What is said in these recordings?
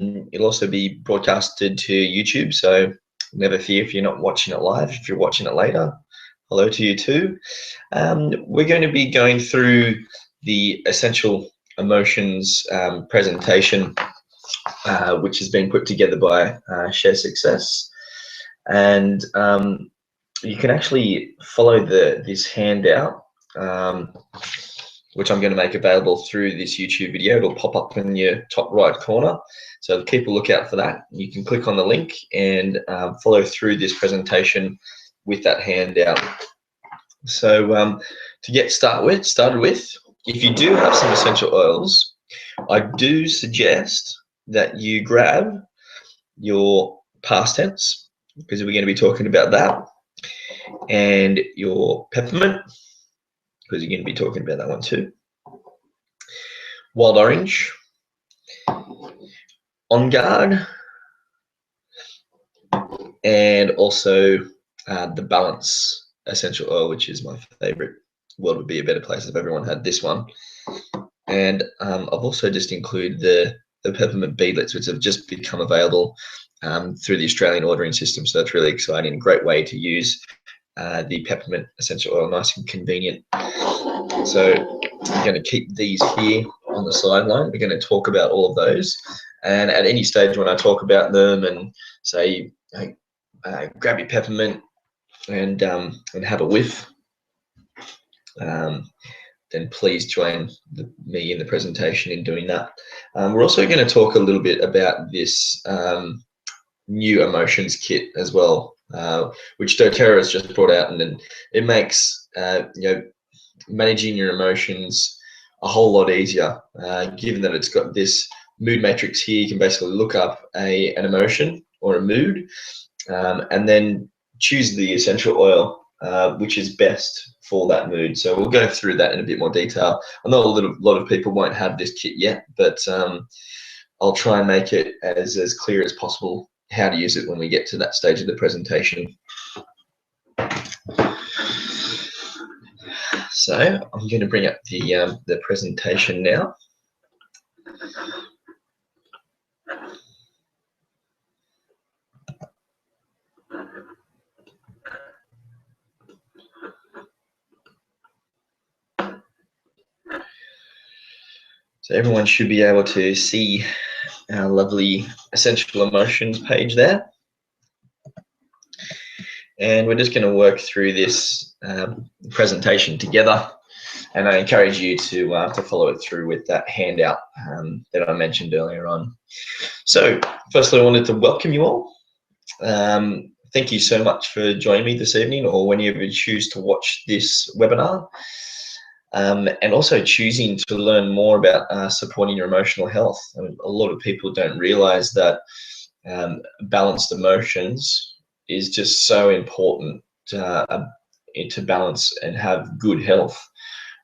it'll also be broadcasted to YouTube, so never fear if you're not watching it live. If you're watching it later, hello to you too. We're going to be going through the essential emotions presentation, which has been put together by Share Success, and you can actually follow this handout, which I'm going to make available through this YouTube video. It'll pop up in your top right corner, so keep a lookout for that. You can click on the link and follow through this presentation with that handout. So to get started with, if you do have some essential oils, I do suggest that you grab your past tense, because we're going to be talking about that, and your peppermint, because you're going to be talking about that one too, wild orange, on guard, and also the balance essential oil, which is my favorite. World would be a better place if everyone had this one. And I've also just included the peppermint beadlets, which have just become available through the Australian ordering system. So that's really exciting. Great way to use the peppermint essential oil, nice and convenient. So I'm going to keep these here on the sideline. We're going to talk about all of those, and at any stage when I talk about them and say, hey, grab your peppermint and have a whiff, then please join me in the presentation in doing that. We're also going to talk a little bit about this new emotions kit as well, which doTERRA has just brought out, and then it makes managing your emotions a whole lot easier, given that it's got this mood matrix here. You can basically look up an emotion or a mood, and then choose the essential oil which is best for that mood. So we'll go through that in a bit more detail. I know a lot of people won't have this kit yet, but I'll try and make it as clear as possible how to use it when we get to that stage of the presentation. So I'm going to bring up the presentation now. So everyone should be able to see our lovely essential emotions page there. And we're just going to work through this presentation together. And I encourage you to follow it through with that handout that I mentioned earlier on. So firstly, I wanted to welcome you all. Thank you so much for joining me this evening, or whenever you choose to watch this webinar. And also choosing to learn more about supporting your emotional health. I mean, a lot of people don't realize that balanced emotions is just so important to balance and have good health.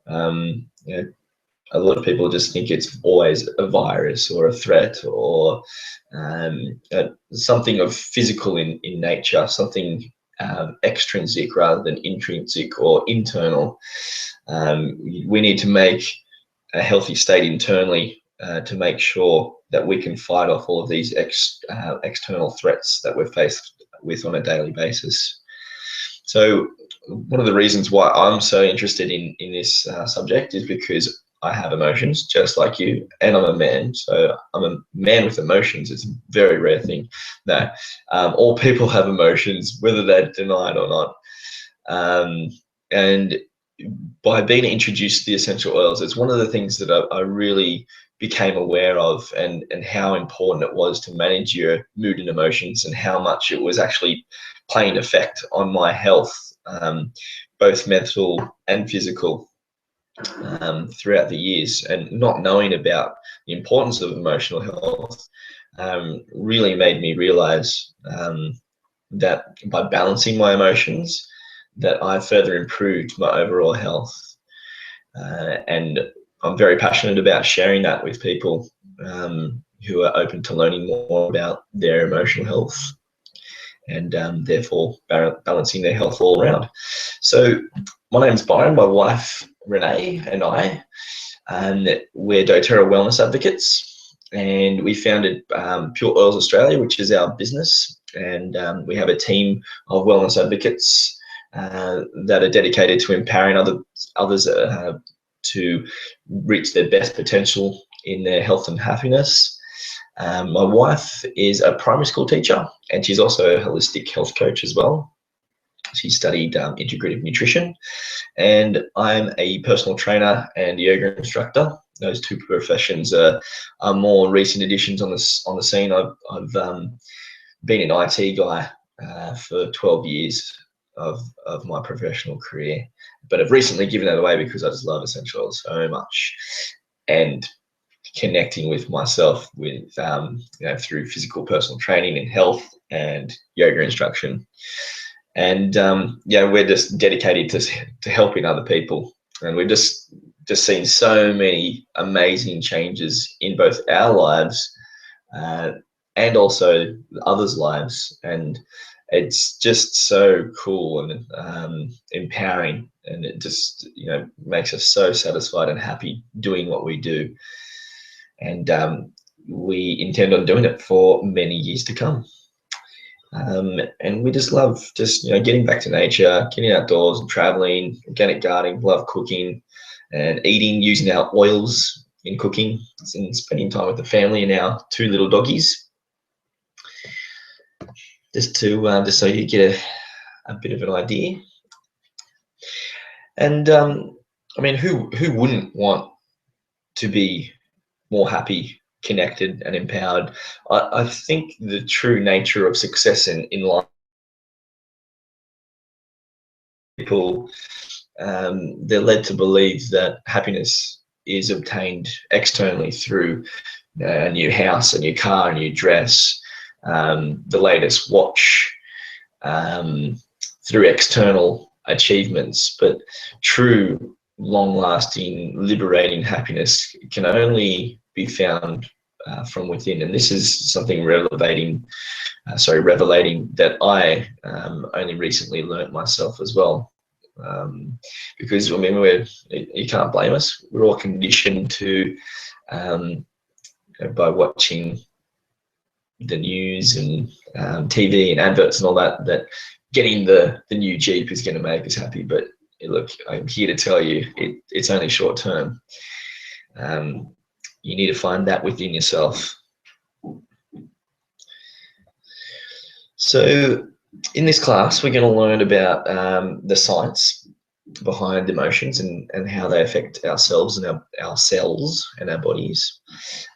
A lot of people just think it's always a virus or a threat or something of physical in nature, something extrinsic rather than intrinsic or internal. We need to make a healthy state internally to make sure that we can fight off all of these external threats that we're faced with on a daily basis. So one of the reasons why I'm so interested in this subject is because I have emotions just like you, and I'm a man. So I'm a man with emotions. It's a very rare thing that all people have emotions, whether they're denied or not. And by being introduced to the essential oils, it's one of the things that I really became aware of, and how important it was to manage your mood and emotions, and how much it was actually playing effect on my health, both mental and physical, throughout the years. And not knowing about the importance of emotional health really made me realize that by balancing my emotions, that I further improved my overall health. And I'm very passionate about sharing that with people who are open to learning more about their emotional health, and therefore balancing their health all around. So my name's Byron, my wife Renee and I, and we're doTERRA Wellness Advocates. and we founded Pure Oils Australia, which is our business, and we have a team of wellness advocates that are dedicated to empowering others to reach their best potential in their health and happiness. My wife is a primary school teacher, and she's also a holistic health coach as well. She studied integrative nutrition, and I'm a personal trainer and yoga instructor. Those two professions are more recent additions on the scene. I've been an IT guy for 12 years of my professional career, but I've recently given that away because I just love essential oils so much, and connecting with myself with through physical personal training and health and yoga instruction. And we're just dedicated to helping other people, and we've just seen so many amazing changes in both our lives and also others' lives, and it's just so cool and empowering, and it just makes us so satisfied and happy doing what we do, and we intend on doing it for many years to come. And we just love getting back to nature, getting outdoors and traveling, organic gardening, love cooking and eating, using our oils in cooking, and spending time with the family and our two little doggies. Just so you get a bit of an idea. And I mean, who wouldn't want to be more happy, connected and empowered? I think the true nature of success in life, people they're led to believe that happiness is obtained externally through a new house, a new car, a new dress, the latest watch, through external achievements. But true, long-lasting, liberating happiness can only be found from within, and this is something revelating that I only recently learnt myself as well. Because I mean, you can't blame us. We're all conditioned to, by watching the news and TV and adverts and all that, that getting the new Jeep is going to make us happy. But look, I'm here to tell you, it's only short term. You need to find that within yourself. So in this class, we're going to learn about the science behind emotions and how they affect ourselves and our cells and our bodies.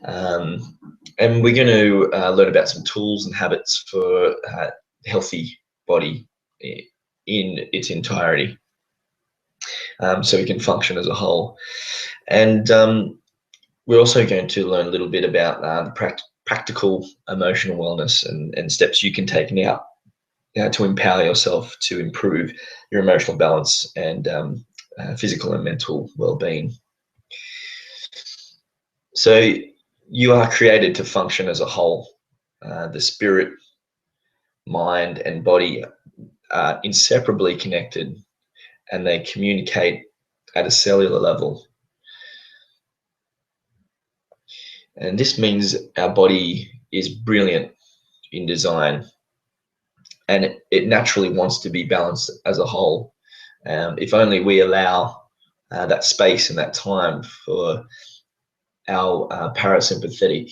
And we're going to learn about some tools and habits for a healthy body in its entirety, so we can function as a whole. And we're also going to learn a little bit about the practical emotional wellness and steps you can take now to empower yourself to improve your emotional balance and physical and mental well-being. So you are created to function as a whole. The spirit, mind, and body are inseparably connected, and they communicate at a cellular level. And this means our body is brilliant in design, and it naturally wants to be balanced as a whole. If only we allow that space and that time for our parasympathetic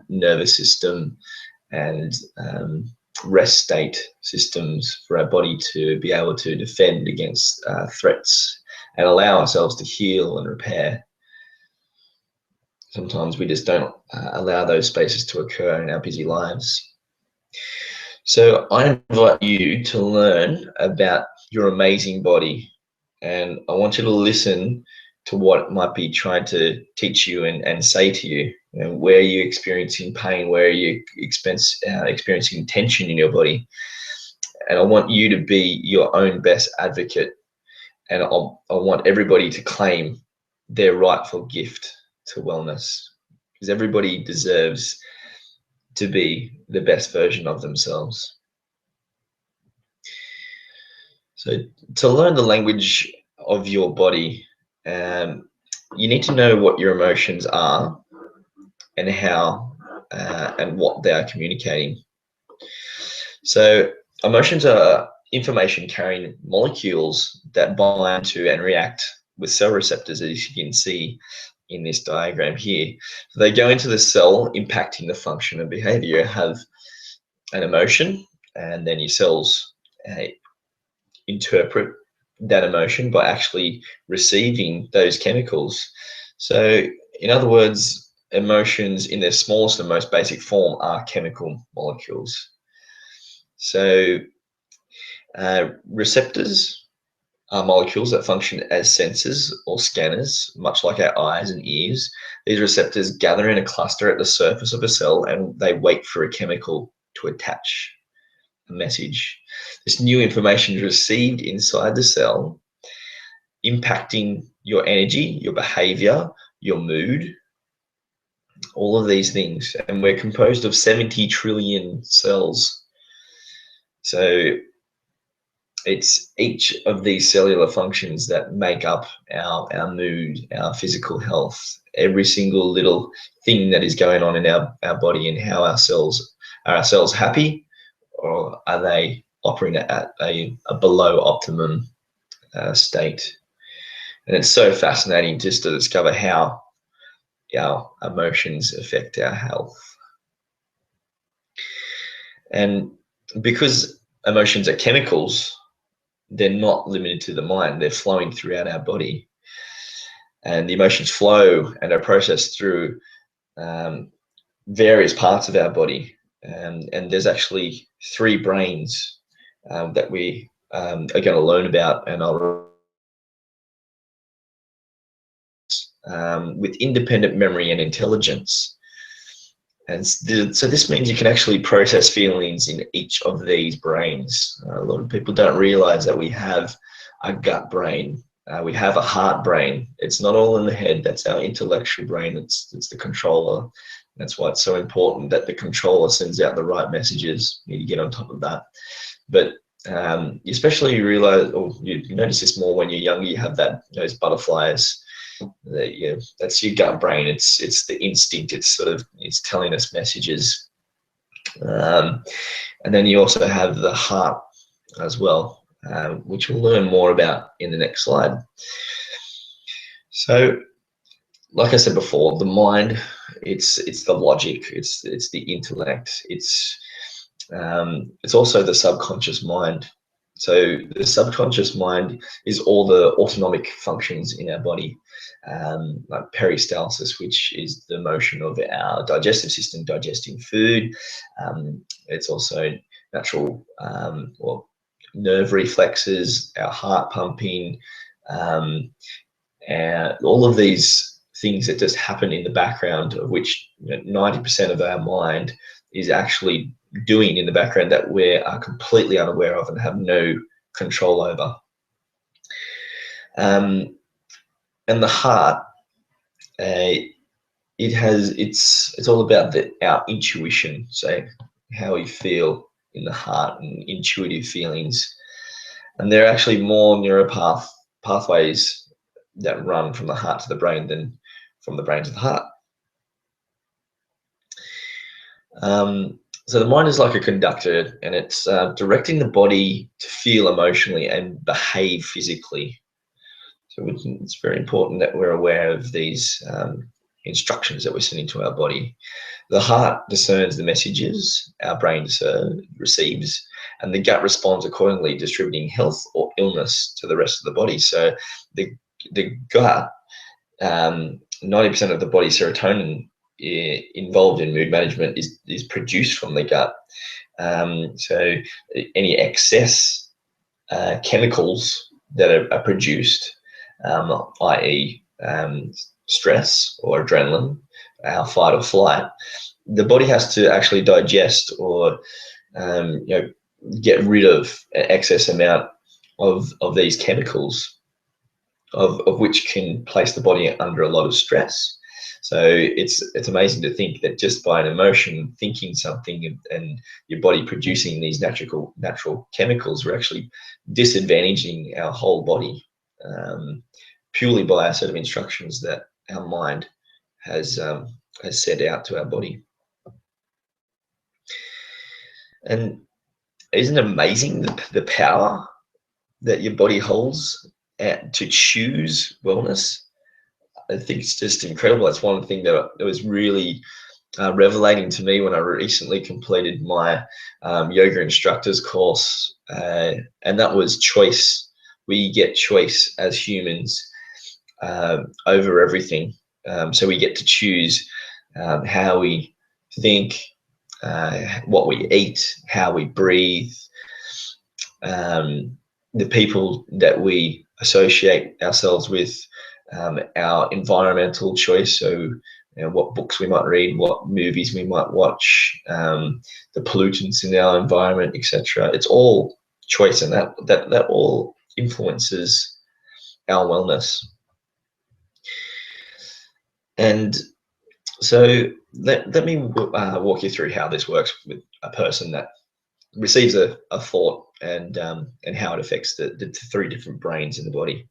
nervous system and rest state systems for our body to be able to defend against threats and allow ourselves to heal and repair. Sometimes we just don't allow those spaces to occur in our busy lives. So I invite you to learn about your amazing body, and I want you to listen to what it might be trying to teach you and say to you. Where are you experiencing pain? Where are you experiencing tension in your body? And I want you to be your own best advocate, and I want everybody to claim their rightful gift to wellness, because everybody deserves to be the best version of themselves. So to learn the language of your body, you need to know what your emotions are and how and what they are communicating. So emotions are information carrying molecules that bind to and react with cell receptors, as you can see in this diagram here. So they go into the cell, impacting the function and behavior. You have an emotion, and then your cells interpret that emotion by actually receiving those chemicals. So in other words, emotions in their smallest and most basic form are chemical molecules. So receptors are molecules that function as sensors or scanners, much like our eyes and ears. These receptors gather in a cluster at the surface of a cell, and they wait for a chemical to attach a message. This new information is received inside the cell, impacting your energy, your behavior, your mood, all of these things. And we're composed of 70 trillion cells. So it's each of these cellular functions that make up our mood, our physical health, every single little thing that is going on in our body, and how our cells happy, or are they operating at a below optimum state. And it's so fascinating just to discover how our emotions affect our health. And because emotions are chemicals, they're not limited to the mind, they're flowing throughout our body. And the emotions flow and are processed through various parts of our body. And there's actually 3 brains that we are going to learn about, and I'll with independent memory and intelligence. And so this means you can actually process feelings in each of these brains. A lot of people don't realize that we have a gut brain. We have a heart brain. It's not all in the head. That's our intellectual brain. It's the controller. That's why it's so important that the controller sends out the right messages. You need to get on top of that. But especially you realize, or you notice this more when you're younger, you have those butterflies. That's your gut brain. It's the instinct. It's telling us messages. And then you also have the heart as well, which we'll learn more about in the next slide. So, like I said before, the mind, it's the logic, it's the intellect, it's also the subconscious mind. So the subconscious mind is all the autonomic functions in our body, like peristalsis, which is the motion of our digestive system digesting food. It's also natural or nerve reflexes, our heart pumping, and all of these things that just happen in the background, of which 90% of our mind is actually doing in the background, that we are completely unaware of and have no control over. And the heart, it's all about our intuition, so how we feel in the heart and intuitive feelings. And there are actually more pathways that run from the heart to the brain than from the brain to the heart. So the mind is like a conductor, and it's directing the body to feel emotionally and behave physically. So it's very important that we're aware of these instructions that we're sending to our body. The heart discerns the messages our brain receives, and the gut responds accordingly, distributing health or illness to the rest of the body. So the gut, 90% of the body's serotonin involved in mood management is produced from the gut. So any excess chemicals that are produced, i.e. Stress or adrenaline, our fight or flight, the body has to actually digest or get rid of an excess amount of these chemicals, of which can place the body under a lot of stress. So it's amazing to think that just by an emotion, thinking something, and your body producing these natural chemicals, we're actually disadvantaging our whole body purely by a set of instructions that our mind has has sent out to our body. And isn't it amazing the power that your body holds to choose wellness? I think it's just incredible. That's one thing that was really revelating to me when I recently completed my yoga instructor's course, and that was choice. We get choice as humans over everything. So we get to choose how we think, what we eat, how we breathe, the people that we associate ourselves with, our environmental choice. So, what books we might read, what movies we might watch, the pollutants in our environment, etc. It's all choice, and that all influences our wellness. And so let me walk you through how this works with a person that receives a thought, and how it affects the three different brains in the body.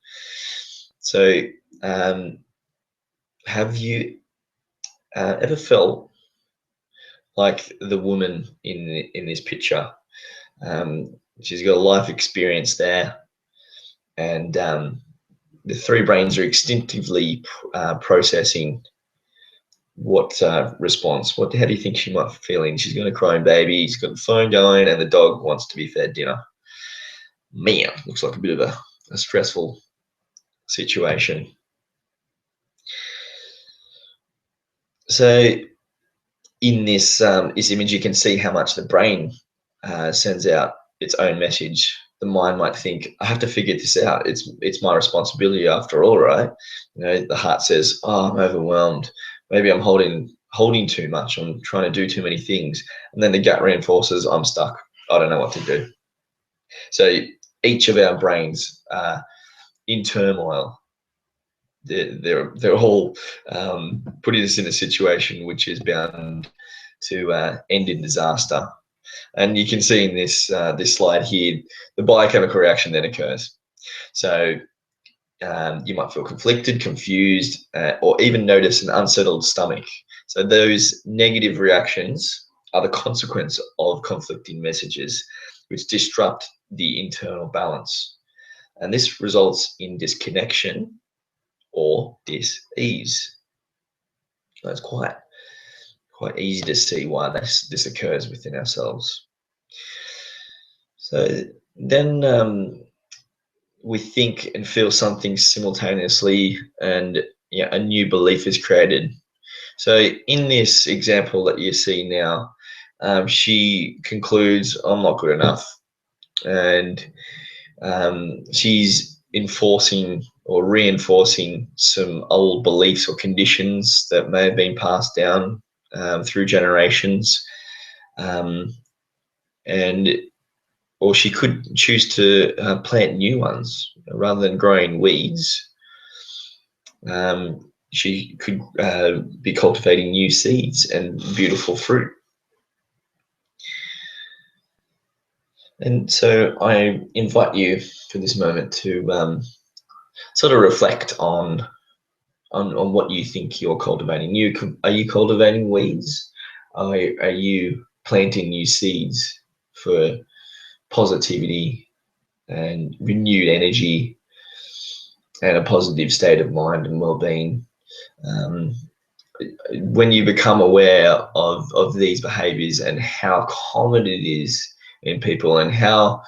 So have you ever felt like the woman in this picture? She's got a life experience there, and the three brains are instinctively processing what response. How do you think she might be feeling? She's got a crying baby, she's got the phone going, and the dog wants to be fed dinner. Man, looks like a bit of a stressful situation. So in this image, you can see how much the brain sends out its own message. The mind might think, I have to figure this out. It's my responsibility after all, right? The heart says, oh, I'm overwhelmed. Maybe I'm holding too much. I'm trying to do too many things. And then the gut reinforces, I'm stuck. I don't know what to do. So each of our brains are in turmoil. They're all putting us in a situation which is bound to end in disaster. And you can see in this slide here, the biochemical reaction then occurs. So you might feel conflicted, confused, or even notice an unsettled stomach. So those negative reactions are the consequence of conflicting messages, which disrupt the internal balance. And this results in disconnection or dis-ease. So it's quite easy to see why this occurs within ourselves. So then we think and feel something simultaneously, and a new belief is created. So in this example that you see now, she concludes, I'm not good enough, and she's enforcing or reinforcing some old beliefs or conditions that may have been passed down through generations, or she could choose to plant new ones rather than growing weeds. She could be cultivating new seeds and beautiful fruit. And so I invite you for this moment to sort of reflect on what you think you're cultivating. Are you cultivating weeds? Are you planting new seeds for positivity and renewed energy and a positive state of mind and well-being? When you become aware of these behaviors and how common it is in people, and how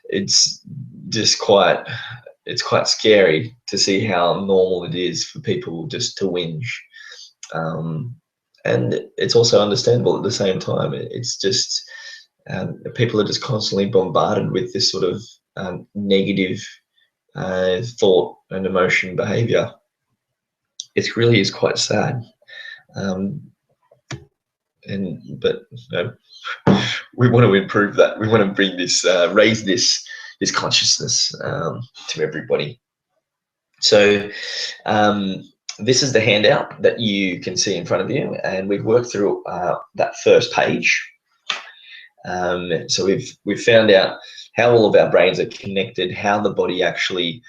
it's quite scary to see how normal it is for people just to whinge, and it's also understandable at the same time. It's just people are just constantly bombarded with this sort of negative thought and emotion behavior. It really is quite sad. But we want to improve that. We want to bring this, raise this consciousness to everybody. So this is the handout that you can see in front of you, and we've worked through that first page. So we've found out how all of our brains are connected, how the body actually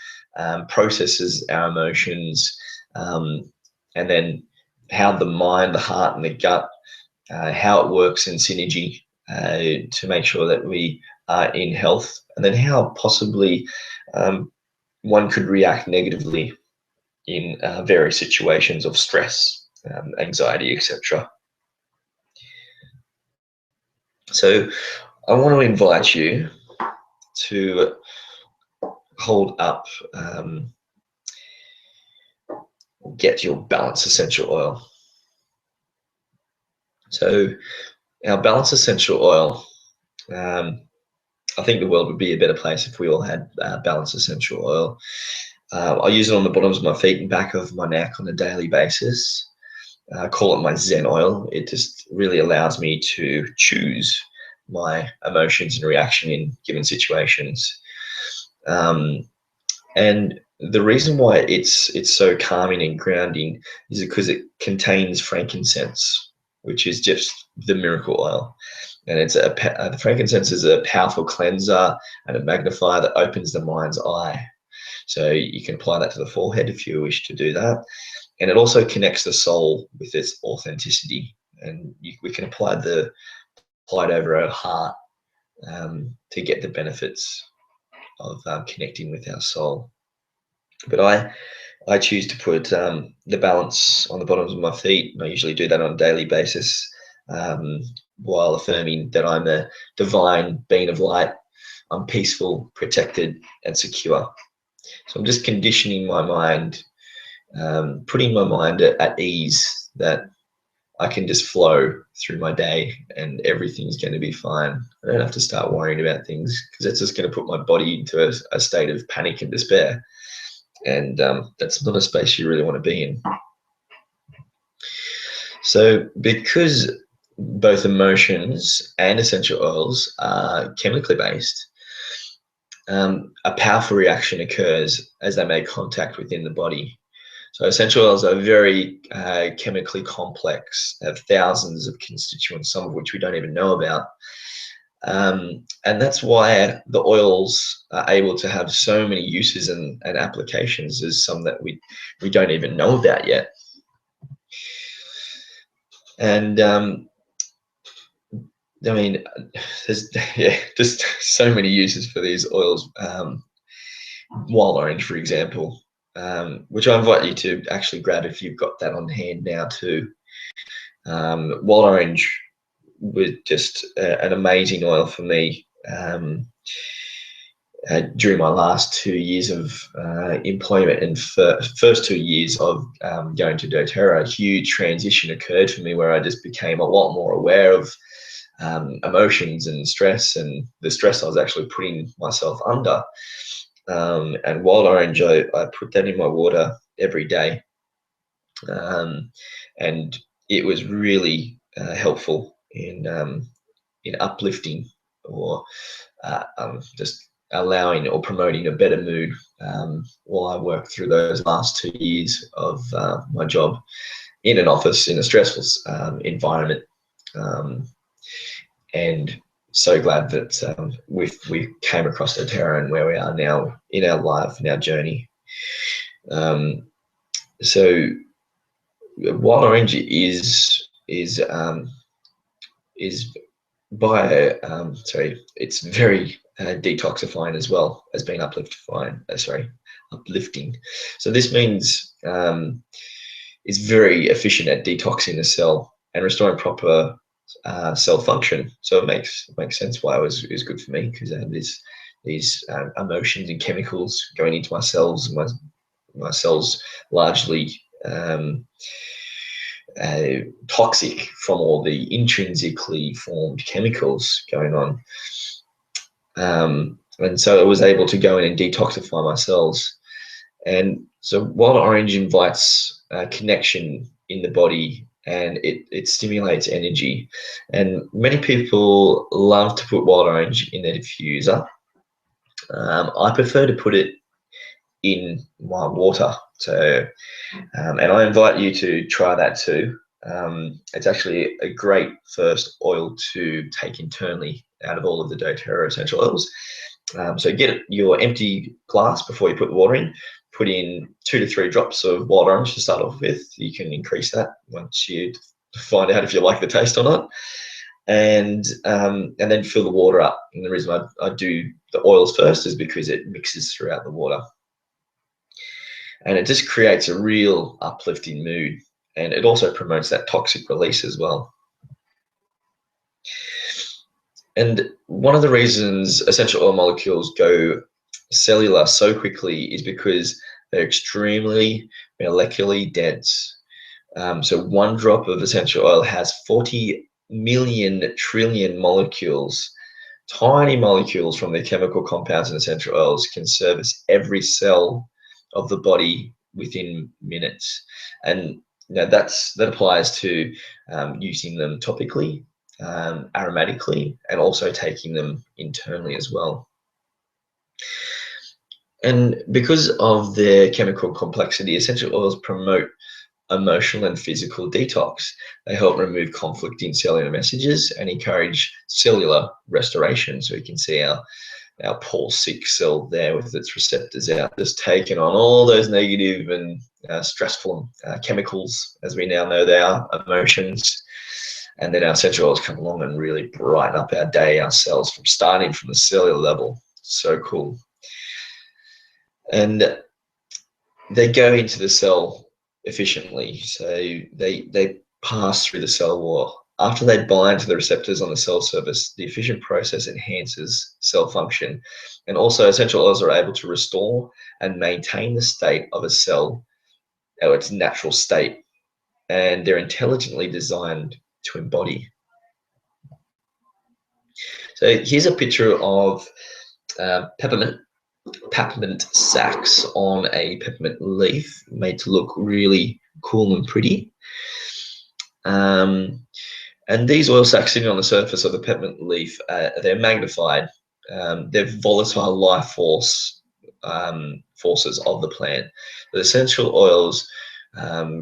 processes our emotions, and then how the mind, the heart, and the gut, how it works in synergy to make sure that we are in health, and then how possibly one could react negatively in various situations of stress, anxiety, etc. So I want to invite you to hold up, get your balanced essential oil. So our balanced essential oil, I think the world would be a better place if we all had balanced essential oil. I use it on the bottoms of my feet and back of my neck on a daily basis. I call it my Zen oil. It just really allows me to choose my emotions and reaction in given situations. And the reason why it's so calming and grounding is because it contains frankincense, which is just the miracle oil. And it's the frankincense is a powerful cleanser and a magnifier that opens the mind's eye. So you can apply that to the forehead if you wish to do that. And it also connects the soul with its authenticity. And we can apply it over our heart to get the benefits of connecting with our soul. But I choose to put the balance on the bottoms of my feet, and I usually do that on a daily basis, while affirming that I'm a divine being of light. I'm peaceful, protected, and secure. So I'm just conditioning my mind, putting my mind at ease that I can just flow through my day and everything's going to be fine. I don't have to start worrying about things, because that's just going to put my body into a state of panic and despair. And that's not a space you really want to be in. So because both emotions and essential oils are chemically based, a powerful reaction occurs as they make contact within the body. So essential oils are very chemically complex, have thousands of constituents, some of which we don't even know about. And that's why the oils are able to have so many uses and applications. There's some that we don't even know about yet. And I mean, there's just so many uses for these oils. Wild orange, for example, which I invite you to actually grab if you've got that on hand now too. Wild orange was just an amazing oil for me during my last 2 years of employment, and first 2 years of going to doTERRA. A huge transition occurred for me where I just became a lot more aware of emotions and stress, and the stress I was actually putting myself under. And wild orange, I put that in my water every day, and it was really helpful in uplifting or just allowing or promoting a better mood while I worked through those last 2 years of my job in an office in a stressful environment. And so glad that we came across doTERRA and where we are now in our life, in our journey. So wild orange is by it's very detoxifying as well as being uplifting. So this means it's very efficient at detoxing the cell and restoring proper cell function. So it makes sense why it was good for me, because I have these emotions and chemicals going into my cells. My cells largely toxic from all the intrinsically formed chemicals going on. And so I was able to go in and detoxify my cells. And so wild orange invites connection in the body, and it stimulates energy. And many people love to put wild orange in their diffuser. I prefer to put it in my water. So, and I invite you to try that too. It's actually a great first oil to take internally out of all of the doTERRA essential oils. So get your empty glass before you put the water in, put in 2 to 3 drops of wild orange to start off with. You can increase that once you find out if you like the taste or not. And then fill the water up. And the reason I do the oils first is because it mixes throughout the water. And it just creates a real uplifting mood. And it also promotes that toxic release as well. And one of the reasons essential oil molecules go cellular so quickly is because they're extremely molecularly dense. So one drop of essential oil has 40 million trillion molecules. Tiny molecules from the chemical compounds in essential oils can service every cell of the body within minutes. And that applies to using them topically, aromatically, and also taking them internally as well. And because of their chemical complexity, essential oils promote emotional and physical detox. They help remove conflicting cellular messages and encourage cellular restoration. So you can see our poor sick cell there with its receptors out, just taking on all those negative and stressful chemicals, as we now know they are, emotions. And then our essential oils come along and really brighten up our day, our cells, from starting from the cellular level. So cool. And they go into the cell efficiently. So they pass through the cell wall. After they bind to the receptors on the cell surface, the efficient process enhances cell function. And also essential oils are able to restore and maintain the state of a cell, or its natural state. And they're intelligently designed to embody. So here's a picture of peppermint sacs on a peppermint leaf, made to look really cool and pretty. And these oil sacs sitting on the surface of the peppermint leaf, they're magnified. They're volatile life forces of the plant. The essential oils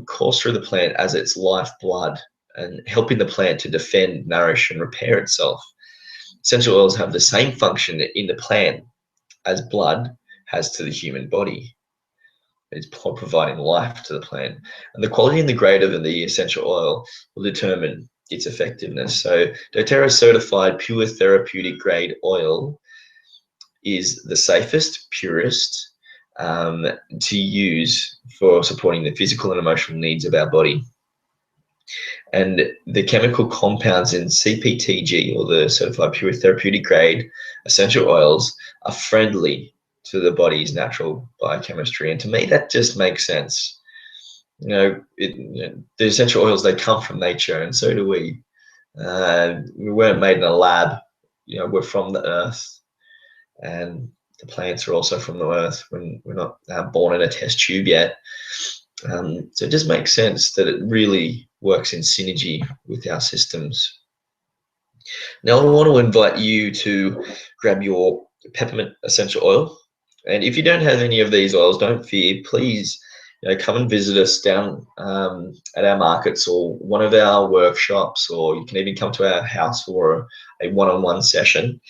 course through the plant as its lifeblood, and helping the plant to defend, nourish, and repair itself. Essential oils have the same function in the plant as blood has to the human body. It's providing life to the plant. And the quality and the grade of the essential oil will determine its effectiveness. So doTERRA certified pure therapeutic grade oil is the safest, purest to use for supporting the physical and emotional needs of our body. And the chemical compounds in CPTG, or the certified pure therapeutic grade essential oils, are friendly to the body's natural biochemistry. And to me, that just makes sense. The essential oils, they come from nature, and so do we. We weren't made in a lab. We're from the earth, and the plants are also from the earth. When we're not born in a test tube yet. So it just makes sense that it really works in synergy with our systems. Now, I want to invite you to grab your peppermint essential oil. And if you don't have any of these oils, don't fear. Please come and visit us down at our markets or one of our workshops, or you can even come to our house for a one-on-one session.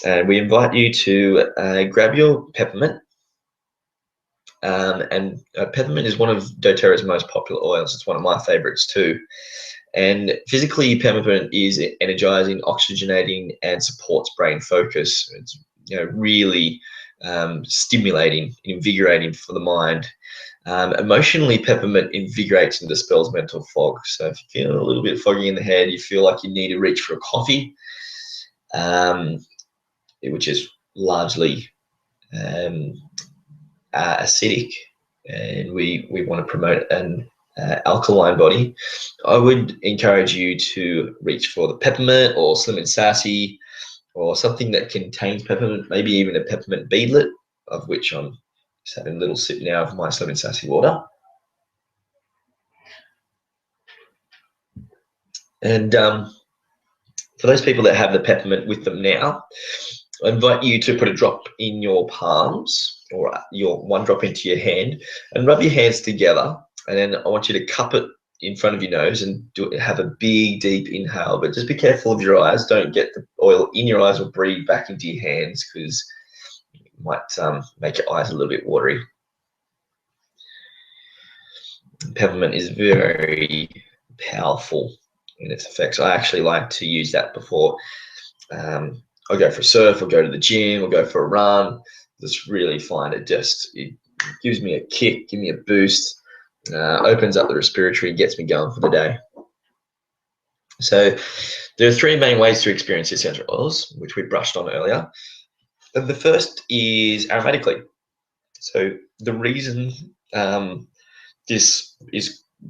And we invite you to grab your peppermint. And peppermint is one of doTERRA's most popular oils. It's one of my favorites too. And physically, peppermint is energizing, oxygenating, and supports brain focus. It's really stimulating, invigorating for the mind. Emotionally, peppermint invigorates and dispels mental fog. So if you feel a little bit foggy in the head, you feel like you need to reach for a coffee, which is largely acidic, and we want to promote an alkaline body, I would encourage you to reach for the peppermint or Slim and Sassy, or something that contains peppermint, maybe even a peppermint beadlet, of which I'm just having a little sip now of my Slim and Sassy water. And for those people that have the peppermint with them now, I invite you to put a drop in your palms, or one drop into your hand, and rub your hands together. And then I want you to cup it in front of your nose and have a big, deep inhale. But just be careful of your eyes. Don't get the oil in your eyes or breathe back into your hands, because it might make your eyes a little bit watery. Peppermint is very powerful in its effects. I actually like to use that before I go for a surf, or go to the gym, or go for a run. Just really find it gives me a kick, give me a boost, opens up the respiratory, gets me going for the day. So there are three main ways to experience essential oils, which we brushed on earlier. And the first is aromatically. So the reason this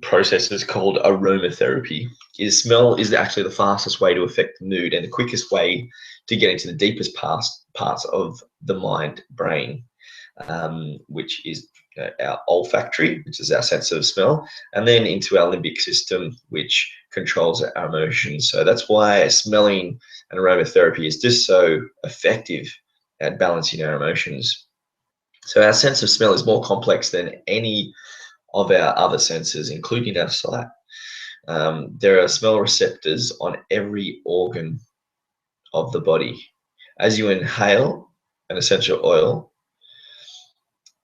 process is called aromatherapy is smell is actually the fastest way to affect the mood and the quickest way to get into the deepest parts of the mind brain, which is our olfactory, which is our sense of smell, and then into our limbic system, which controls our emotions. So that's why smelling and aromatherapy is just so effective at balancing our emotions. So our sense of smell is more complex than any of our other senses, including our sight. There are smell receptors on every organ of the body. As you inhale an essential oil,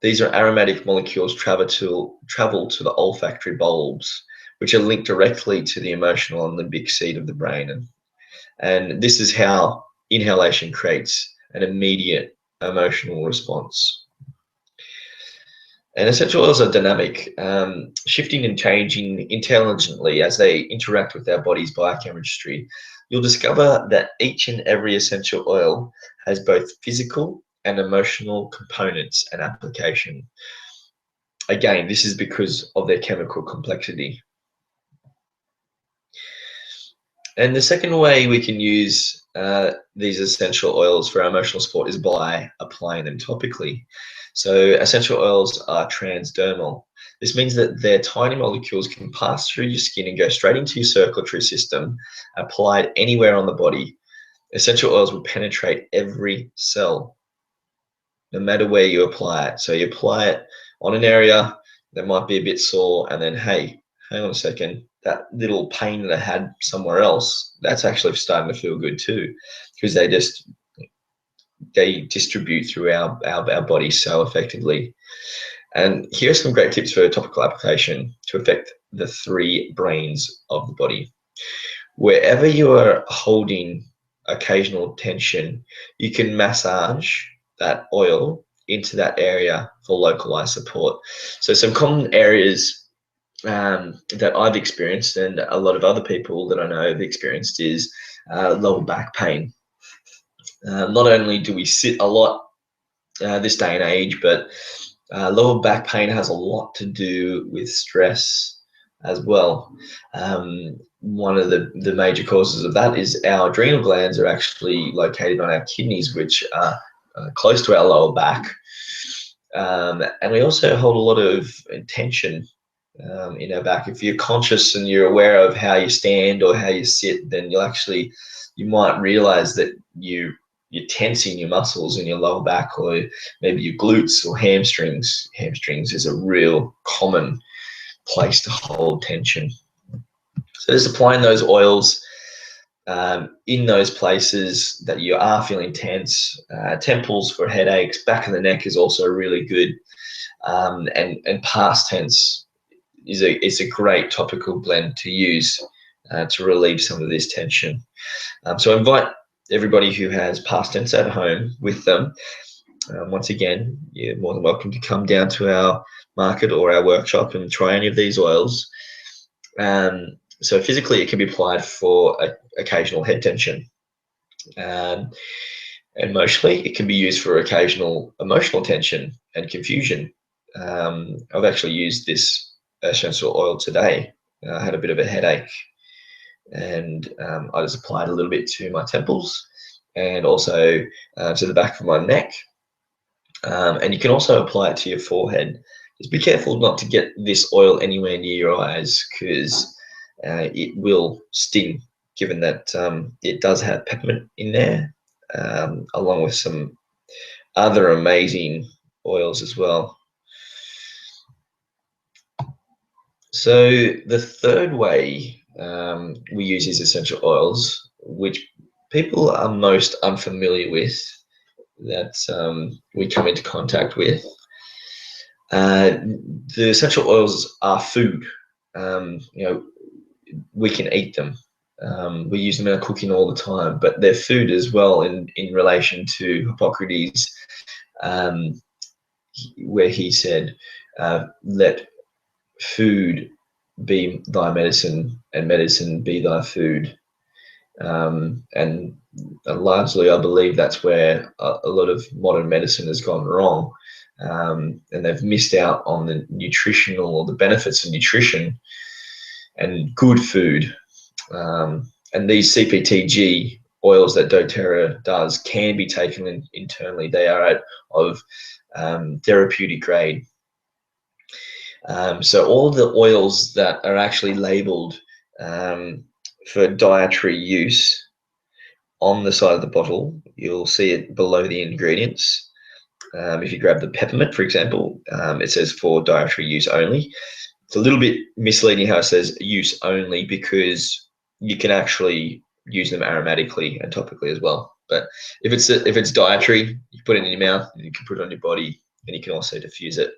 these are aromatic molecules travel to the olfactory bulbs, which are linked directly to the emotional and limbic seat of the brain. And this is how inhalation creates an immediate emotional response. And essential oils are dynamic, shifting and changing intelligently as they interact with our body's biochemistry. You'll discover that each and every essential oil has both physical and emotional components and application. Again, this is because of their chemical complexity. And the second way we can use these essential oils for our emotional support is by applying them topically. So essential oils are transdermal. This means that their tiny molecules can pass through your skin and go straight into your circulatory system, applied anywhere on the body. Essential oils will penetrate every cell, no matter where you apply it. So you apply it on an area that might be a bit sore, and then, hey, hang on a second, that little pain that I had somewhere else, that's actually starting to feel good too, because they distribute through our body so effectively. And here are some great tips for topical application to affect the three brains of the body. Wherever you are holding occasional tension, you can massage that oil into that area for localized support. So some common areas that I've experienced, and a lot of other people that I know have experienced, is lower back pain. Not only do we sit a lot this day and age, but lower back pain has a lot to do with stress as well. One of the major causes of that is our adrenal glands are actually located on our kidneys, which are close to our lower back. And we also hold a lot of tension in our back. If you're conscious and you're aware of how you stand or how you sit, then you might realize that you're tensing your muscles in your lower back, or maybe your glutes or hamstrings. Hamstrings is a real common place to hold tension. So just applying those oils in those places that you are feeling tense. Temples for headaches, back of the neck is also really good. And past tense is a great topical blend to use to relieve some of this tension. So I invite everybody who has past tense at home with them. Once again, you're more than welcome to come down to our market or our workshop and try any of these oils. So physically, it can be applied for occasional head tension. And emotionally, it can be used for occasional emotional tension and confusion. I've actually used this essential oil today. I had a bit of a headache, and I just applied a little bit to my temples and also to the back of my neck. And you can also apply it to your forehead. Just be careful not to get this oil anywhere near your eyes, because it will sting, given that it does have peppermint in there, along with some other amazing oils as well. So the third way we use these essential oils, which people are most unfamiliar with, that we come into contact with, The essential oils are food. You know, we can eat them. We use them in our cooking all the time, but they're food as well in relation to Hippocrates, um, where he said, let food be thy medicine and medicine be thy food. And largely, I believe that's where a lot of modern medicine has gone wrong. And they've missed out on the nutritional or the benefits of nutrition and good food. And these CPTG oils that doTERRA does can be taken internally. They are of therapeutic grade. So all the oils that are actually labeled for dietary use on the side of the bottle, you'll see it below the ingredients. If you grab the peppermint, for example, it says for dietary use only. It's a little bit misleading how it says use only, because you can actually use them aromatically and topically as well. But if it's dietary, you put it in your mouth, and you can put it on your body, and you can also diffuse it.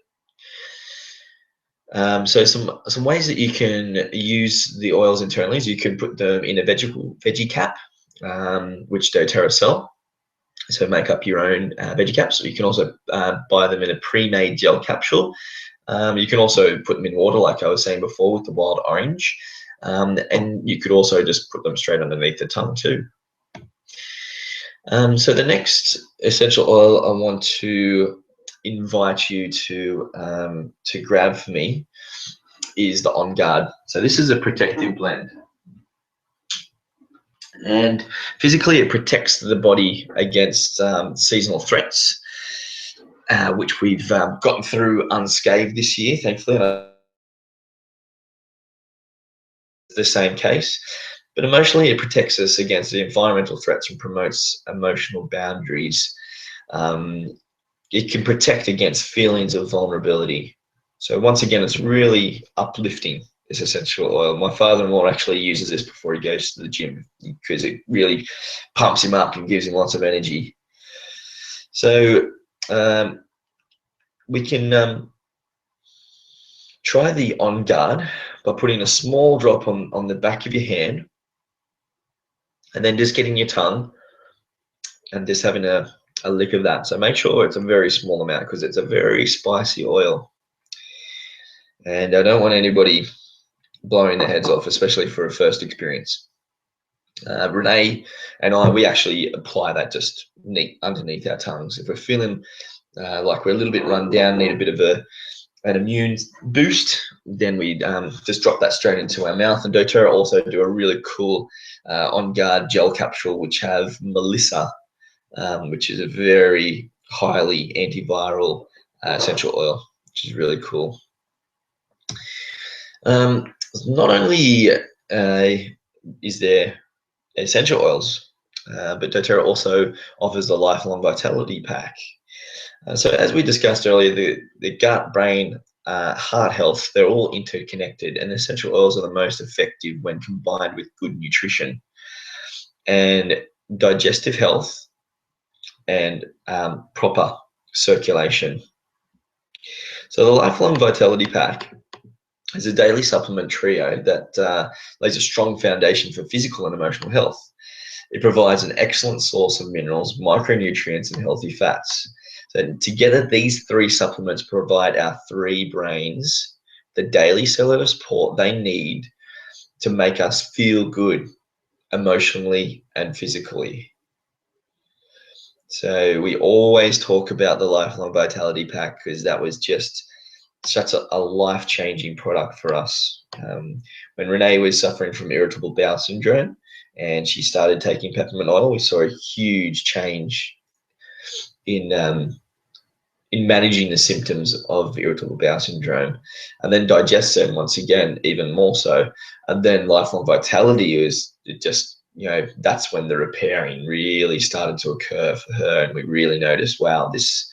So some ways that you can use the oils internally is you can put them in a veggie cap, which doTERRA sell. So make up your own veggie caps. You can also buy them in a pre-made gel capsule. You can also put them in water, like I was saying before, with the wild orange. And you could also just put them straight underneath the tongue too. So the next essential oil I want to invite you to grab for me is the On Guard. So this is a protective blend. And physically, it protects the body against seasonal threats, which we've gotten through unscathed this year, thankfully. The same case, but emotionally, it protects us against the environmental threats and promotes emotional boundaries. It can protect against feelings of vulnerability. So once again, it's really uplifting, this essential oil. My father-in-law actually uses this before he goes to the gym, because it really pumps him up and gives him lots of energy. So we can try the On Guard by putting a small drop on the back of your hand, and then just getting your tongue and just having a lick of that. So make sure it's a very small amount, because it's a very spicy oil. And I don't want anybody blowing their heads off, especially for a first experience. Renee and I, we actually apply that just underneath our tongues. If we're feeling like we're a little bit run down, need a bit of an immune boost, then we just drop that straight into our mouth. And doTERRA also do a really cool On Guard gel capsule, which have Melissa, which is a very highly antiviral essential oil, which is really cool. Not only is there essential oils, but doTERRA also offers the Lifelong Vitality Pack. So as we discussed earlier, the gut, brain, heart health, they're all interconnected, and essential oils are the most effective when combined with good nutrition and digestive health and proper circulation. So the Lifelong Vitality Pack is a daily supplement trio that lays a strong foundation for physical and emotional health. It provides an excellent source of minerals, micronutrients, and healthy fats. So together, these three supplements provide our three brains the daily cellular support they need to make us feel good emotionally and physically. So we always talk about the Lifelong Vitality Pack, because that was just such a life-changing product for us. When Renee was suffering from irritable bowel syndrome and she started taking peppermint oil, we saw a huge change in managing the symptoms of irritable bowel syndrome. And then digestion, once again, even more so. And then Lifelong Vitality is just, that's when the repairing really started to occur for her, and we really noticed, wow, this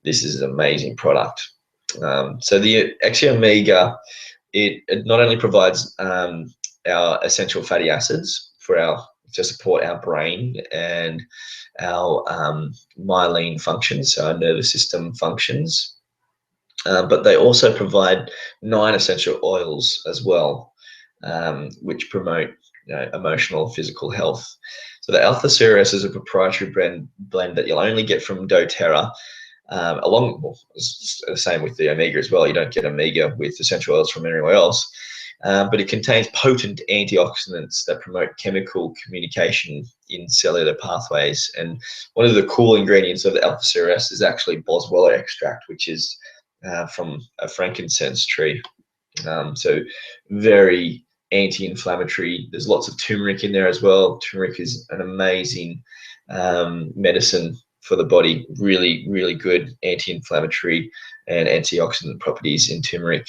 is an amazing product. So the Exia Omega, it not only provides our essential fatty acids to support our brain and our myelin functions, so our nervous system functions, but they also provide 9 essential oils as well, which promote emotional and physical health. So the Alpha Ceres is a proprietary blend that you'll only get from doTERRA. Well, it's the same with the omega as well. You don't get omega with essential oils from anywhere else. But it contains potent antioxidants that promote chemical communication in cellular pathways. And one of the cool ingredients of the Alpha Ceres is actually boswellia extract, which is from a frankincense tree. So very anti-inflammatory. There's lots of turmeric in there as well. Turmeric is an amazing medicine for the body. Really, really good anti-inflammatory and antioxidant properties in turmeric.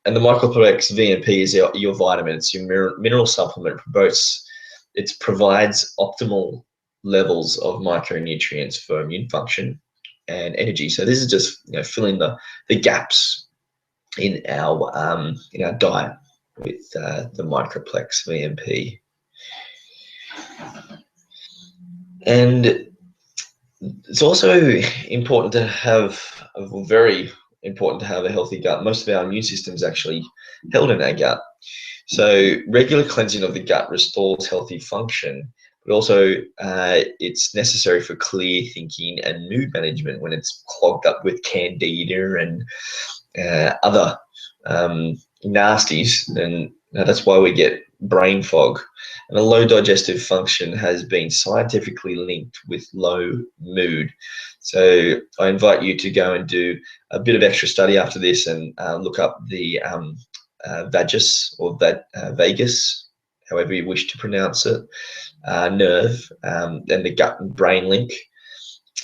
And the Microplex VMP is your vitamin. It's your mineral supplement. It provides optimal levels of micronutrients for immune function and energy. So this is just filling the gaps in our diet with the Microplex VMP. And it's also important to have very important to have a healthy gut. Most of our immune system is actually held in our gut. So regular cleansing of the gut restores healthy function, but also it's necessary for clear thinking and mood management when it's clogged up with candida and other nasties. And that's why we get brain fog. And a low digestive function has been scientifically linked with low mood. So I invite you to go and do a bit of extra study after this and look up the vagus or vagus, however you wish to pronounce it, nerve, and the gut and brain link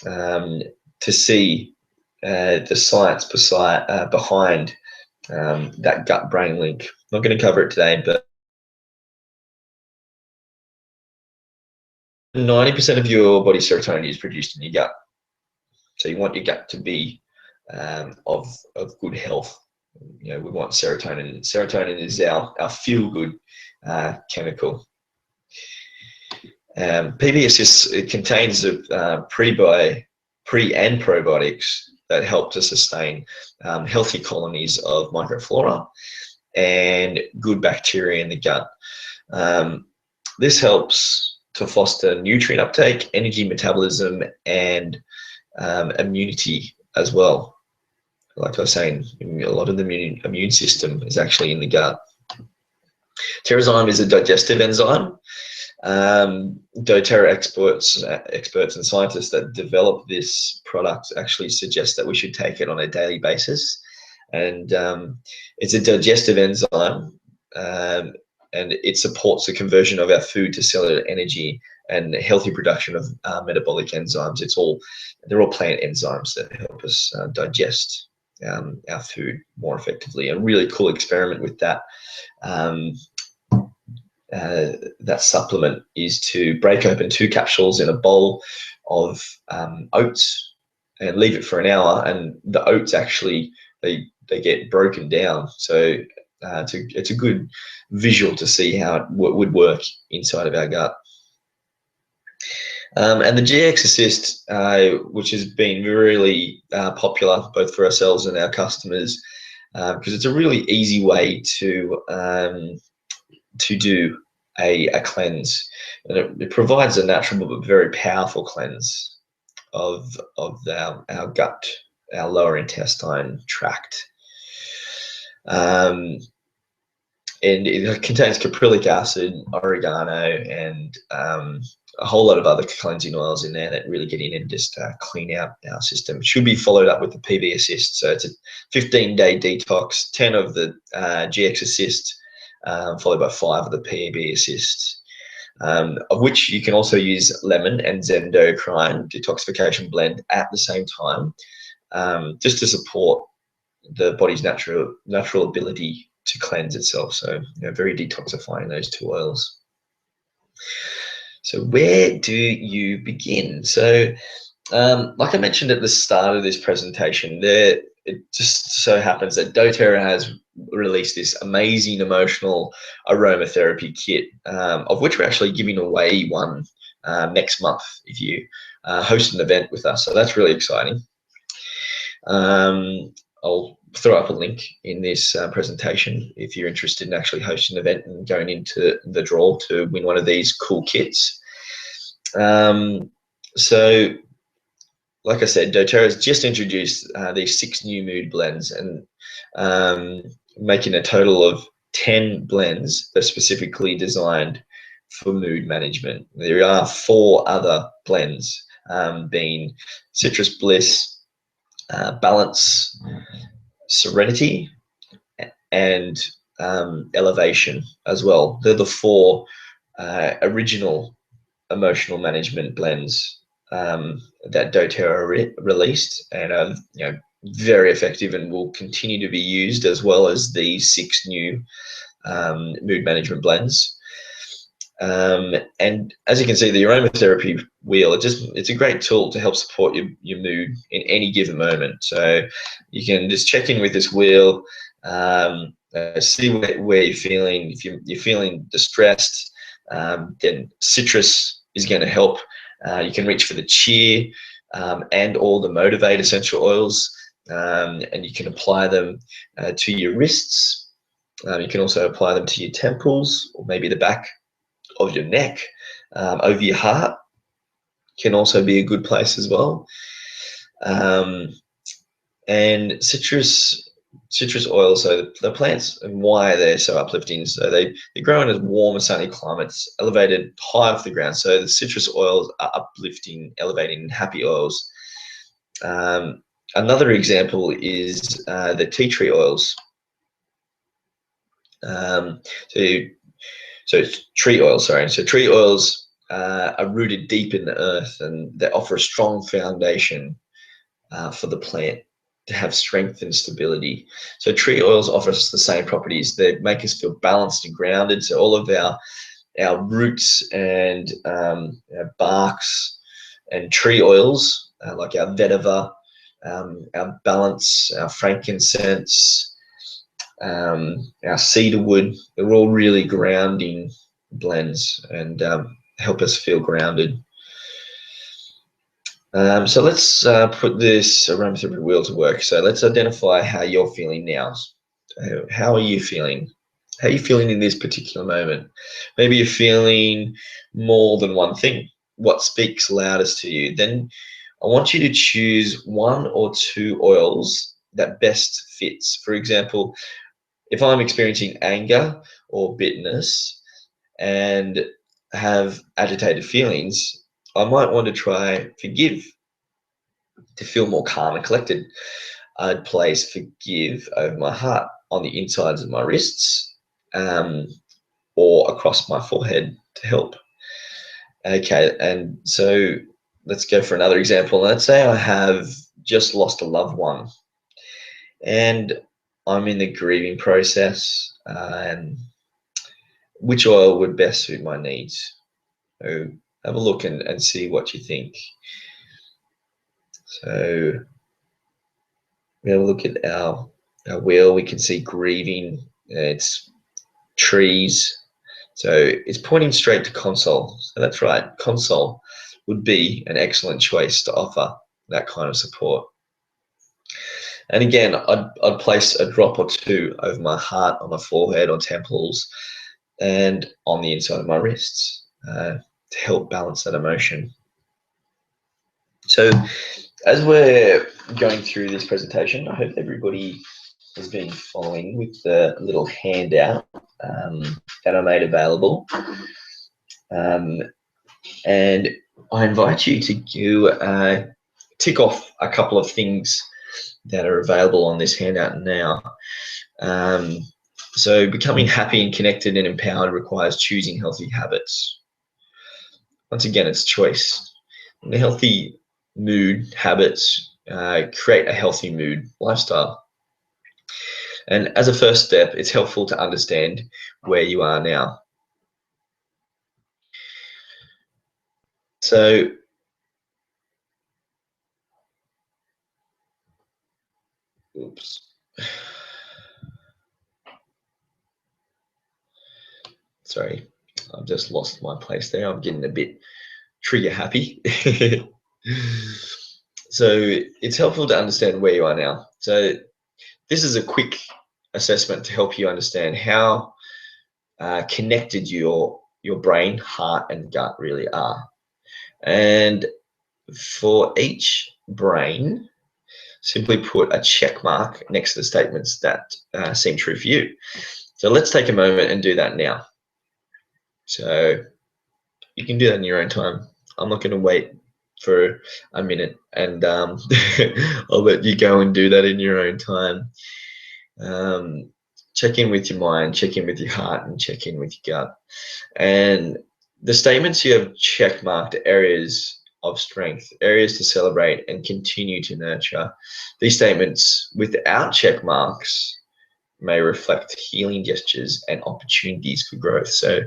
to see the science behind that gut brain link. I'm not going to cover it today, but 90% of your body's serotonin is produced in your gut. So you want your gut to be of good health. We want serotonin. Serotonin is our feel-good chemical. PBS it contains pre and probiotics that help to sustain healthy colonies of microflora and good bacteria in the gut. This helps to foster nutrient uptake, energy metabolism, and immunity as well. Like I was saying, a lot of the immune system is actually in the gut. Terrazyme is a digestive enzyme. doTERRA experts and scientists that develop this product actually suggest that we should take it on a daily basis. And it's a digestive enzyme, and it supports the conversion of our food to cellular energy and the healthy production of metabolic enzymes. They're all plant enzymes that help us digest our food more effectively. A really cool experiment with that that supplement is to break open 2 capsules in a bowl of oats and leave it for an hour, and the oats actually they get broken down. So it's a good visual to see how it would work inside of our gut. And the GX Assist, which has been really popular both for ourselves and our customers, because it's a really easy way to do a cleanse, and it provides a natural but very powerful cleanse of our gut, our lower intestine tract. And it contains caprylic acid, oregano, and a whole lot of other cleansing oils in there that really get in and just clean out our system. It should be followed up with the PB Assist. So it's a 15-day detox, 10 of the GX Assist, followed by 5 of the PB Assist, of which you can also use lemon and zendocrine detoxification blend at the same time, just to support the body's natural ability to cleanse itself. So very detoxifying, those 2 oils. So where do you begin? So like I mentioned at the start of this presentation, it just so happens that doTERRA has released this amazing emotional aromatherapy kit, of which we're actually giving away one next month if you host an event with us. So that's really exciting. I'll throw up a link in this presentation if you're interested in actually hosting an event and going into the draw to win one of these cool kits. So, like I said, doTERRA has just introduced these 6 new mood blends, and making a total of 10 blends that are specifically designed for mood management. There are 4 other blends, being Citrus Bliss, Balance, Serenity, and Elevation as well. They're the 4 original emotional management blends that doTERRA released, and are very effective and will continue to be used, as well as these 6 new mood management blends. And as you can see, the aromatherapy wheel, it's a great tool to help support your mood in any given moment. So you can just check in with this wheel, see where you're feeling. If you're feeling distressed, then citrus is going to help. You can reach for the cheer and all the motivate essential oils, and you can apply them to your wrists. You can also apply them to your temples, or maybe the back of your neck, over your heart can also be a good place as well. And citrus oils, so the plants and why they're so uplifting. So they grow in warm and sunny climates, elevated high off the ground. So the citrus oils are uplifting, elevating, and happy oils. Another example is the tea tree oils. So tree oil, sorry. So tree oils are rooted deep in the earth, and they offer a strong foundation for the plant to have strength and stability. So tree oils offer us the same properties. They make us feel balanced and grounded. So all of our roots and our barks and tree oils, like our vetiver, our balance, our frankincense, our cedarwood, they're all really grounding blends and help us feel grounded. So let's put this aromatherapy wheel to work. So let's identify how you're feeling now. How are you feeling? How are you feeling in this particular moment? Maybe you're feeling more than one thing. What speaks loudest to you? Then I want you to choose 1 or 2 oils that best fits. For example, if I'm experiencing anger or bitterness and have agitated feelings, I might want to try forgive to feel more calm and collected. I'd place forgive over my heart on the insides of my wrists, or across my forehead to help. Okay, and so let's go for another example. Let's say I have just lost a loved one, and I'm in the grieving process, and which oil would best suit my needs? So have a look and see what you think. So we have a look at our wheel. We can see grieving. It's trees. So it's pointing straight to console. So that's right. Console would be an excellent choice to offer that kind of support. And again, I'd place a drop or 2 over my heart, on my forehead, on temples, and on the inside of my wrists to help balance that emotion. So as we're going through this presentation, I hope everybody has been following with the little handout that I made available. And I invite you to tick off a couple of things that are available on this handout now. So becoming happy and connected and empowered requires choosing healthy habits. Once again, it's choice. And the healthy mood habits create a healthy mood lifestyle. And as a first step, it's helpful to understand where you are now. So oops. Sorry, I've just lost my place there. I'm getting a bit trigger happy. So it's helpful to understand where you are now. So this is a quick assessment to help you understand how connected your brain, heart, and gut really are. And for each brain, simply put a check mark next to the statements that seem true for you. So let's take a moment and do that now. So you can do that in your own time. I'm not going to wait for a minute, and I'll let you go and do that in your own time. Check in with your mind, check in with your heart, and check in with your gut. And the statements you have check marked areas of strength, areas to celebrate and continue to nurture. These statements without check marks may reflect healing gestures and opportunities for growth. So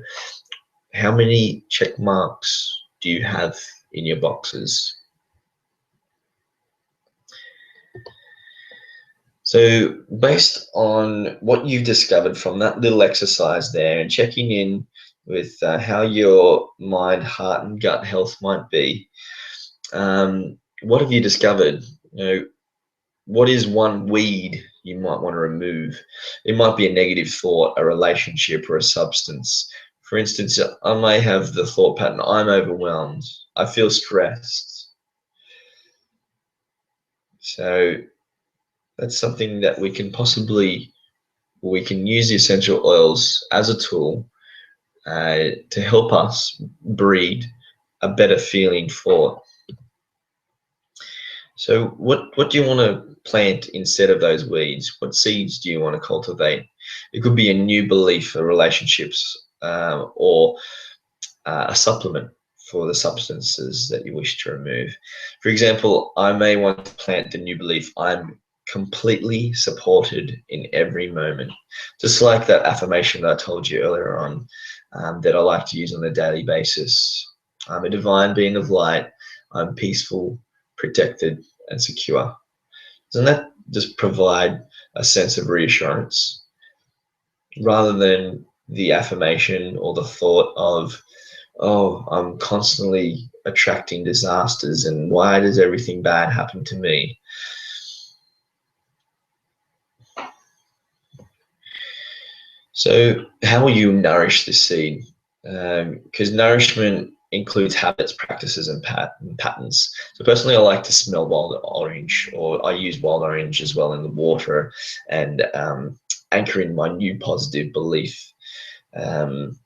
how many check marks do you have in your boxes? So based on what you've discovered from that little exercise there and checking in with how your mind, heart, and gut health might be, what have you discovered? What is one weed you might want to remove? It might be a negative thought, a relationship, or a substance. For instance, I may have the thought pattern, I'm overwhelmed, I feel stressed. So that's something that we can use the essential oils as a tool to help us breed a better feeling for. So what do you want to plant instead of those weeds? What seeds do you want to cultivate? It could be a new belief for relationships, or a supplement for the substances that you wish to remove. For example, I may want to plant the new belief, I'm completely supported in every moment. Just like that affirmation that I told you earlier on, that I like to use on a daily basis. I'm a divine being of light. I'm peaceful, protected, and secure. Doesn't that just provide a sense of reassurance rather than the affirmation or the thought of, oh, I'm constantly attracting disasters and why does everything bad happen to me? So how will you nourish this seed? Because nourishment includes habits, practices, and patterns. So personally, I like to smell wild orange, or I use wild orange as well in the water, and anchor in my new positive belief. And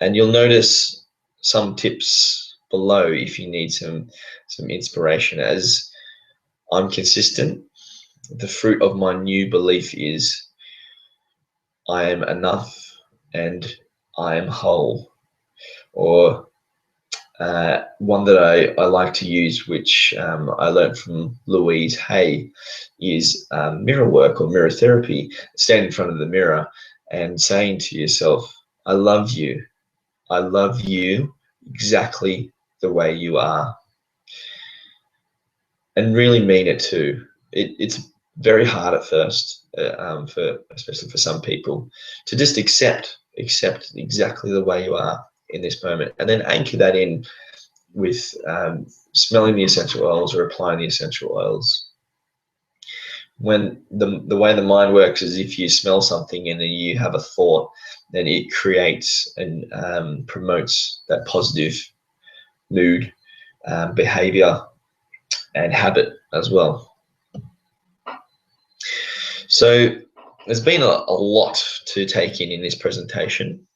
you'll notice some tips below if you need some inspiration. As I'm consistent, the fruit of my new belief is I am enough and I am whole. Or one that I like to use, which I learned from Louise Hay, is mirror work or mirror therapy. Stand in front of the mirror and saying to yourself, I love you. I love you exactly the way you are. And really mean it too. It's very hard at first, especially for some people, to just accept exactly the way you are in this moment, and then anchor that in with smelling the essential oils or applying the essential oils. When the way the mind works is if you smell something and then you have a thought, then it creates and promotes that positive mood, behavior, and habit as well. So there's been a lot to take in this presentation.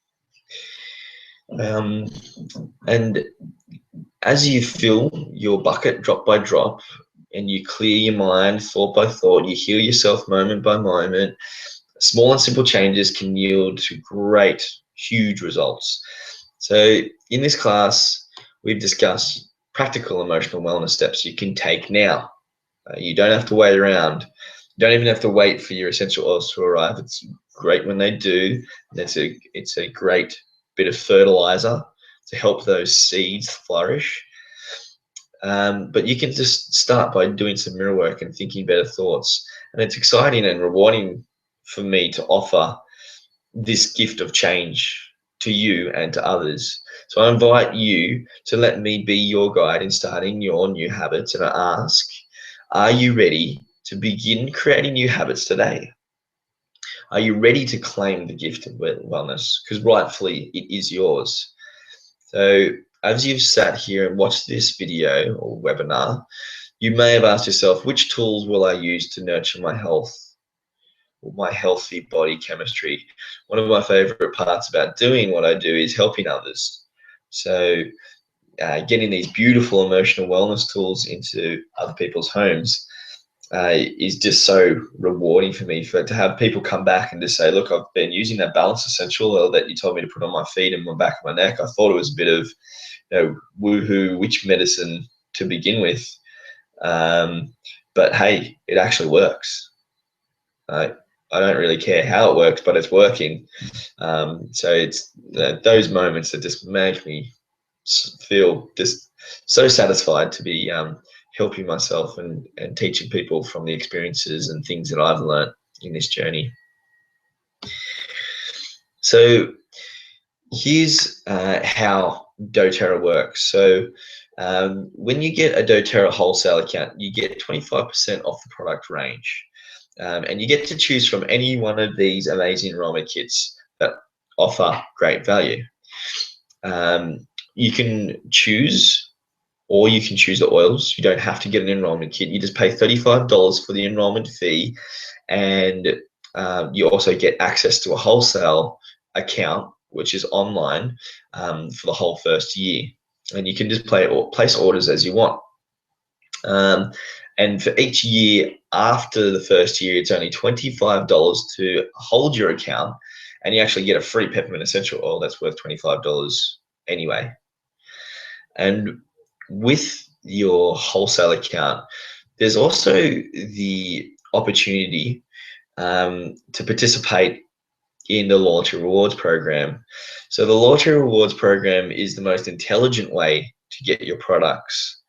And as you fill your bucket drop by drop and you clear your mind thought by thought, you heal yourself moment by moment, small and simple changes can yield to great, huge results. So in this class, we've discussed practical emotional wellness steps you can take now. You don't have to wait around. You don't even have to wait for your essential oils to arrive. It's great when they do. And it's a great bit of fertilizer to help those seeds flourish. But you can just start by doing some mirror work and thinking better thoughts. And it's exciting and rewarding for me to offer this gift of change to you and to others. So I invite you to let me be your guide in starting your new habits. And I ask, Are you ready to begin creating new habits today? Are you ready to claim the gift of wellness? Because rightfully it is yours. So as you've sat here and watched this video or webinar, you may have asked yourself, which tools will I use to nurture my health or my healthy body chemistry? One of my favorite parts about doing what I do is helping others. So getting these beautiful emotional wellness tools into other people's homes is just so rewarding for me, to have people come back and just say, look, I've been using that balanced essential oil that you told me to put on my feet and my back of my neck. I thought it was a bit of, woohoo witch medicine to begin with. But hey, it actually works. I don't really care how it works, but it's working. So it's those moments that just make me feel just so satisfied to be helping myself and teaching people from the experiences and things that I've learned in this journey. So here's how doTERRA works. So when you get a doTERRA wholesale account, you get 25% off the product range. And you get to choose from any one of these amazing Aroma kits that offer great value. You can choose, or you can choose the oils. You don't have to get an enrollment kit. You just pay $35 for the enrollment fee, and you also get access to a wholesale account, which is online for the whole first year. And you can just place orders as you want. And for each year after the first year, it's only $25 to hold your account, and you actually get a free peppermint essential oil that's worth $25 anyway. And with your wholesale account, there's also the opportunity to participate in the loyalty rewards program. So the loyalty rewards program is the most intelligent way to get your products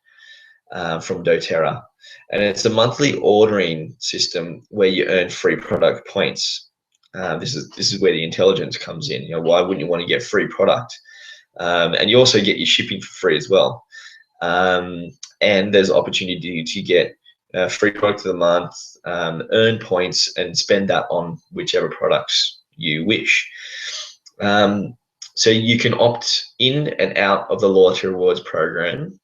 from doTERRA, and it's a monthly ordering system where you earn free product points. This is where the intelligence comes in. Why wouldn't you want to get free product? And you also get your shipping for free as well. And there's opportunity to get free product of the month, earn points, and spend that on whichever products you wish. So you can opt in and out of the loyalty rewards program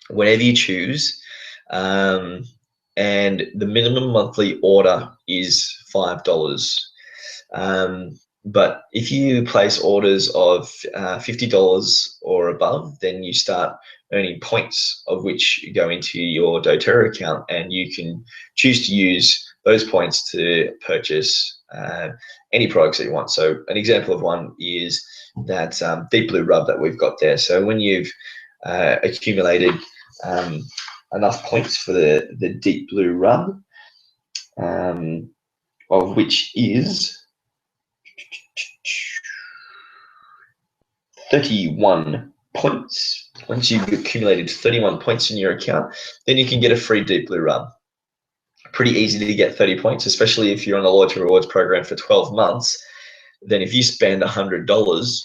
whenever you choose, and the minimum monthly order is $5. But if you place orders of $50 or above, then you start earning points, of which go into your doTERRA account, and you can choose to use those points to purchase any products that you want. So an example of one is that deep blue rub that we've got there. So when you've accumulated enough points for the deep blue rub, of which is 31 points. Once you've accumulated 31 points in your account, then you can get a free deep blue rub. Pretty easy to get 30 points, especially if you're on the loyalty rewards program for 12 months. Then if you spend $100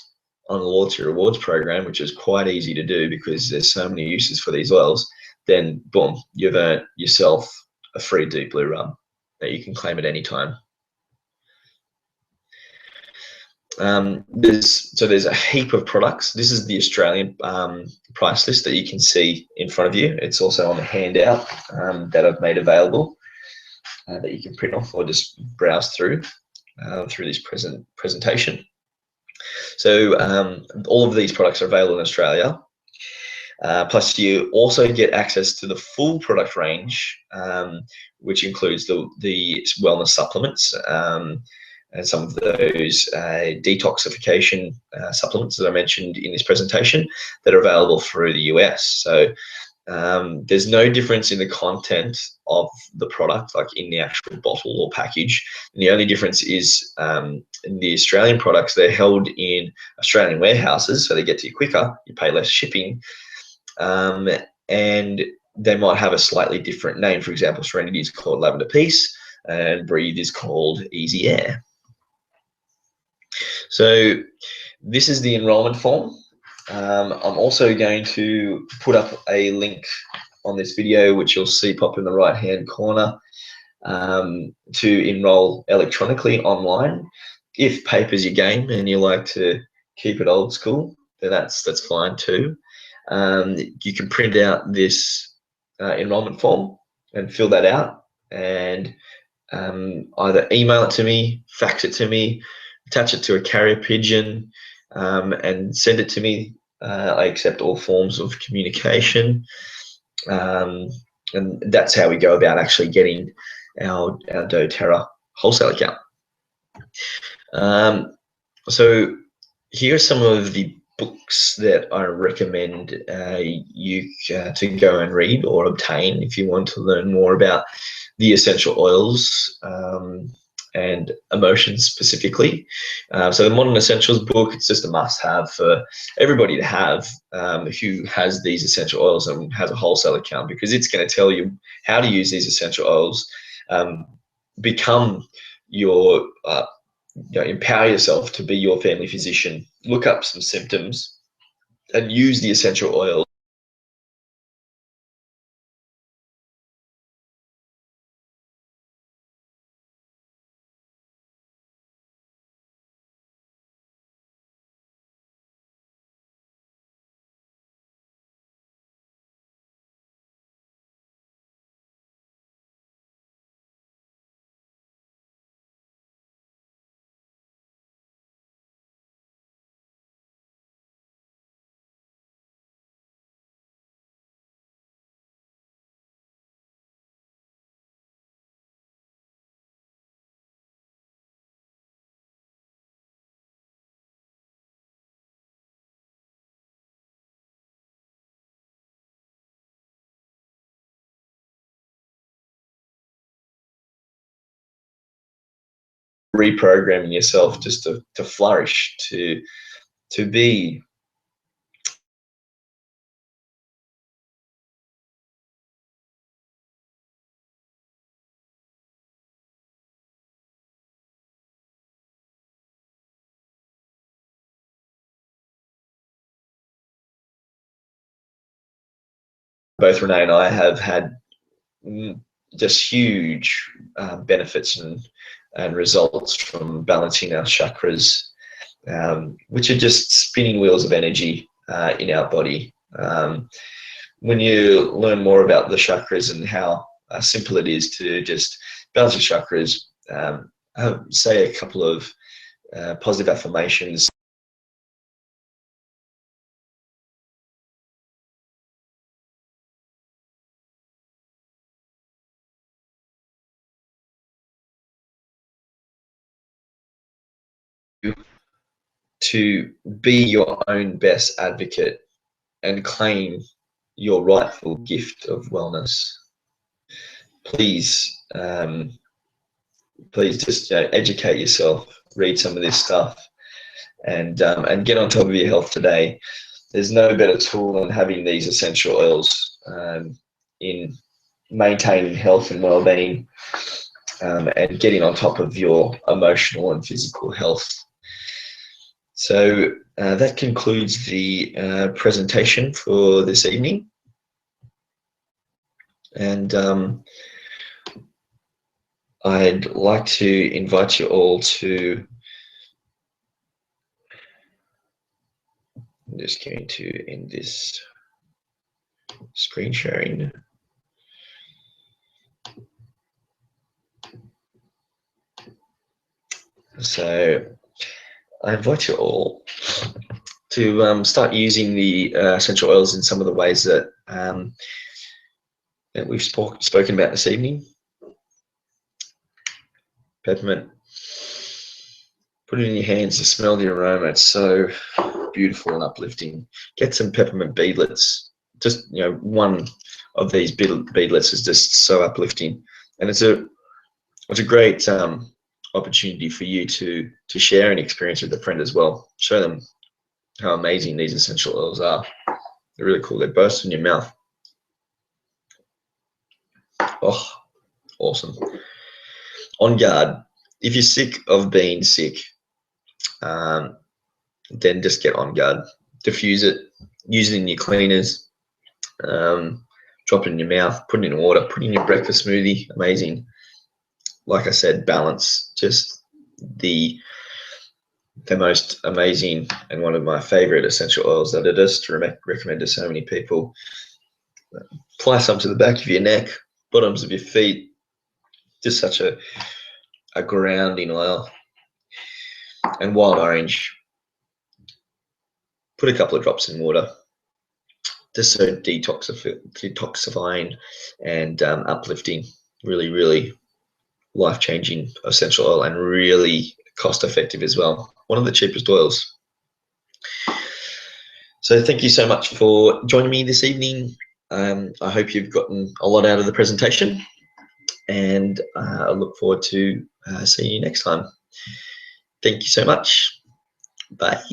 on the loyalty rewards program, which is quite easy to do because there's so many uses for these oils, then boom, you've earned yourself a free deep blue rub that you can claim at any time. There's a heap of products. This is the Australian price list that you can see in front of you. It's also on the handout that I've made available that you can print off or just browse through this presentation. So all of these products are available in Australia. Plus you also get access to the full product range, which includes the wellness supplements, and some of those detoxification supplements that I mentioned in this presentation that are available through the US. So there's no difference in the content of the product, like in the actual bottle or package. And the only difference is in the Australian products, they're held in Australian warehouses, so they get to you quicker, you pay less shipping, and they might have a slightly different name. For example, Serenity is called Lavender Peace, and Breathe is called Easy Air. So this is the enrollment form. I'm also going to put up a link on this video, which you'll see pop in the right hand corner, to enroll electronically online. If paper's your game and you like to keep it old school, then that's fine too. You can print out this enrollment form and fill that out, and either email it to me, fax it to me, attach it to a carrier pigeon, and send it to me. I accept all forms of communication, and that's how we go about actually getting our doTERRA wholesale account. So here are some of the books that I recommend you to go and read or obtain if you want to learn more about the essential oils and emotions specifically. So the Modern Essentials book, it's just a must-have for everybody to have who has these essential oils and has a wholesale account, because it's going to tell you how to use these essential oils, become your empower yourself to be your family physician, look up some symptoms and use the essential oil. Reprogramming yourself just to flourish, to be both Renee and I have had just huge benefits and results from balancing our chakras, which are just spinning wheels of energy in our body. When you learn more about the chakras and how simple it is to just balance your chakras, say a couple of positive affirmations. To be your own best advocate and claim your rightful gift of wellness. Please, please just educate yourself, read some of this stuff, and get on top of your health today. There's no better tool than having these essential oils in maintaining health and well-being, and getting on top of your emotional and physical health. So that concludes the presentation for this evening. And I'd like to invite you all to, I'm just going to end this screen sharing. So I invite you all to start using the essential oils in some of the ways that that we've spoken about this evening. Peppermint. Put it in your hands to smell the aroma. It's so beautiful and uplifting. Get some peppermint beadlets. Just one of these beadlets is just so uplifting, and it's a great opportunity for you to share an experience with a friend as well. Show them how amazing these essential oils are. They're really cool. They burst in your mouth. Oh, awesome. On guard. If you're sick of being sick, then just get on guard. Diffuse it. Use it in your cleaners. drop it in your mouth, put it in water, put it in your breakfast smoothie. Amazing. Like I said, balance, just the most amazing and one of my favorite essential oils that I just recommend to so many people. Apply some to the back of your neck, bottoms of your feet. Just such a grounding oil. And wild orange, put a couple of drops in water. Just so detoxifying and uplifting. Really, really life-changing essential oil, and really cost-effective as well. One of the cheapest oils. So thank you so much for joining me this evening. I hope you've gotten a lot out of the presentation, and I look forward to seeing you next time. Thank you so much. Bye.